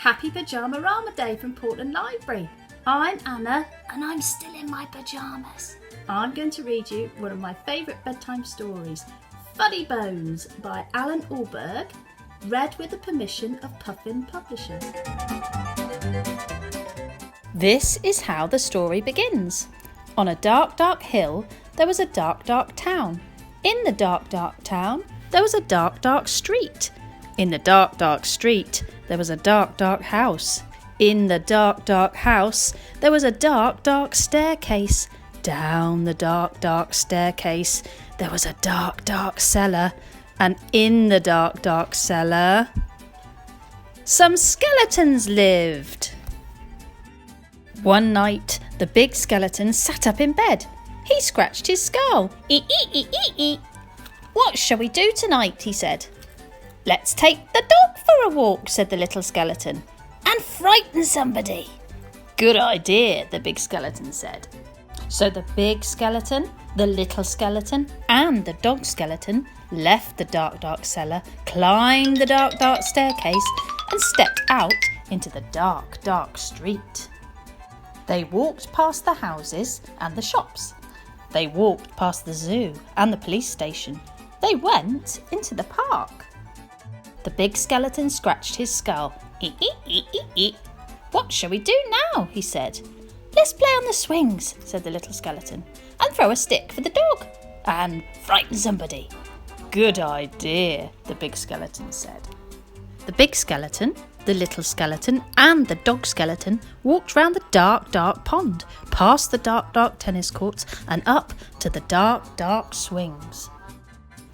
Happy Pajama Rama Day from Portland Library. I'm Anna and I'm still in my pyjamas. I'm going to read you one of my favourite bedtime stories, Funnybones by Alan Allberg, read with the permission of Puffin Publishers. This is how the story begins. On a dark, dark hill, there was a dark, dark town. In the dark, dark town, there was a dark, dark street. In the dark, dark street, there was a dark, dark house. In the dark, dark house, there was a dark, dark staircase. Down the dark, dark staircase, there was a dark, dark cellar. And in the dark, dark cellar, some skeletons lived. One night, the big skeleton sat up in bed. He scratched his skull. What shall we do tonight? He said. Let's take the dog for a walk, said the little skeleton, and frighten somebody. Good idea, the big skeleton said. So the big skeleton, the little skeleton, and the dog skeleton left the dark, dark cellar, climbed the dark, dark staircase, and stepped out into the dark, dark street. They walked past the houses and the shops. They walked past the zoo and the police station. They went into the park. The big skeleton scratched his skull. What shall we do now? He said. Let's play on the swings, said the little skeleton, and throw a stick for the dog, and frighten somebody. Good idea, the big skeleton said. The big skeleton, the little skeleton, and the dog skeleton walked round the dark, dark pond, past the dark, dark tennis courts, and up to the dark, dark swings.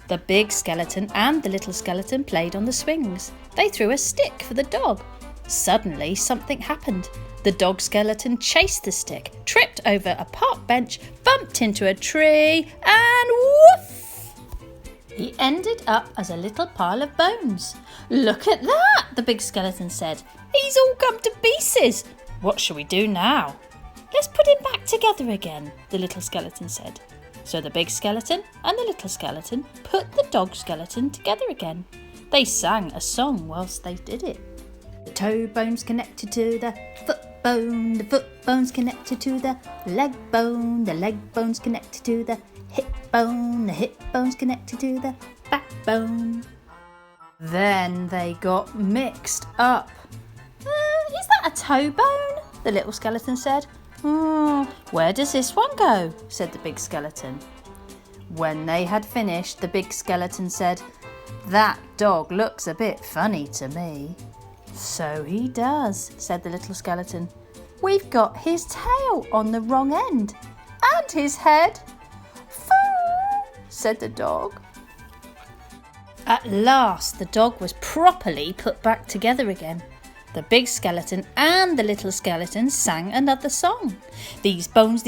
The big skeleton and the little skeleton played on the swings. They threw a stick for the dog. Suddenly, something happened. The dog skeleton chased the stick, tripped over a park bench, bumped into a tree, and woof! He ended up as a little pile of bones. Look at that, the big skeleton said. He's all come to pieces. What shall we do now? Let's put him back together again, the little skeleton said. So the big skeleton and the little skeleton put the dog skeleton together again. They sang a song whilst they did it. The toe bone's connected to the foot bone's connected to the leg bone's connected to the hip bone's connected to the backbone. Then they got mixed up. Is that a toe bone? The little skeleton said. Where does this one go? Said the big skeleton. When they had finished, the big skeleton said, That dog looks a bit funny to me. So he does, said the little skeleton. We've got his tail on the wrong end. And his head. Foo, said the dog. At last, the dog was properly put back together again. The big skeleton and the little skeleton sang another song. These bones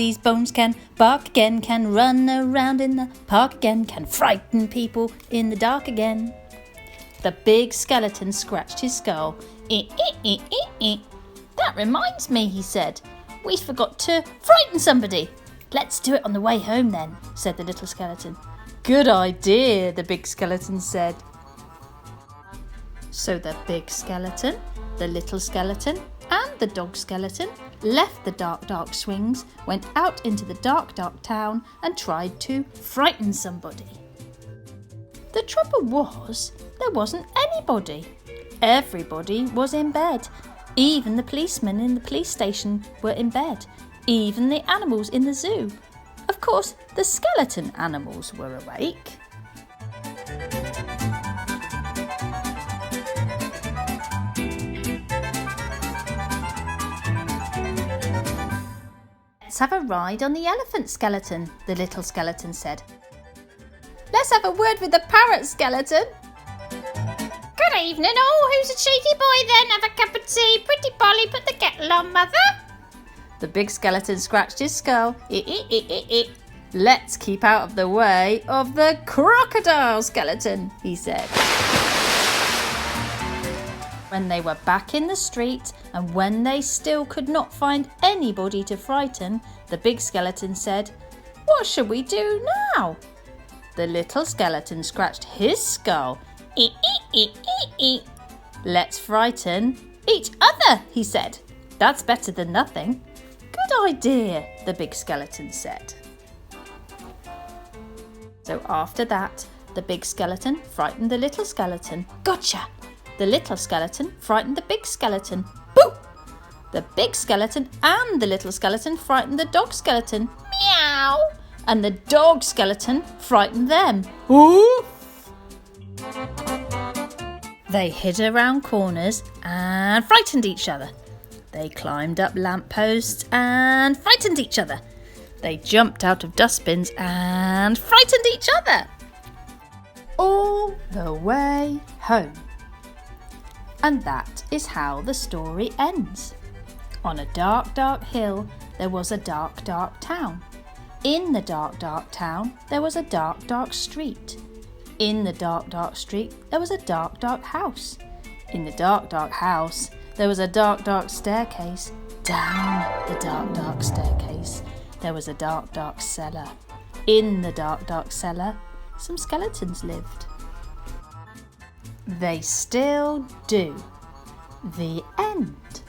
can bark again, can run around in the park again, can frighten people in the dark again. The big skeleton scratched his skull. That reminds me, he said. We forgot to frighten somebody. Let's do it on the way home then, said the little skeleton. Good idea, the big skeleton said. So the big skeleton, the little skeleton, and the dog skeleton left the dark, dark swings, went out into the dark, dark town, and tried to frighten somebody. The trouble was, there wasn't anybody. Everybody was in bed. Even the policemen in the police station were in bed. Even the animals in the zoo. Of course, the skeleton animals were awake. Let's have a ride on the elephant skeleton, the little skeleton said. Let's have a word with the parrot skeleton. Good evening all, who's a cheeky boy then? Have a cup of tea, pretty Polly, put the kettle on, mother. The big skeleton scratched his skull. Let's keep out of the way of the crocodile skeleton, he said. When they were back in the street and when they still could not find anybody to frighten, the big skeleton said, What shall we do now? The little skeleton scratched his skull. Let's frighten Each other, he said. That's better than nothing. Good idea, the big skeleton said. So after that, the big skeleton frightened the little skeleton. Gotcha! The little skeleton frightened the big skeleton. Boo! The big skeleton and the little skeleton frightened the dog skeleton. Meow! And the dog skeleton frightened them. Oof! They hid around corners and frightened each other. They climbed up lampposts and frightened each other. They jumped out of dustbins and frightened each other. All the way home. And that is how the story ends. On a dark, dark hill, there was a dark, dark town. In the dark, dark town, there was a dark, dark street. In the dark, dark street, there was a dark, dark house. In the dark, dark house, there was a dark, dark staircase. Down the dark, dark staircase, there was a dark, dark cellar. In the dark, dark cellar, some skeletons lived. They still do. The end.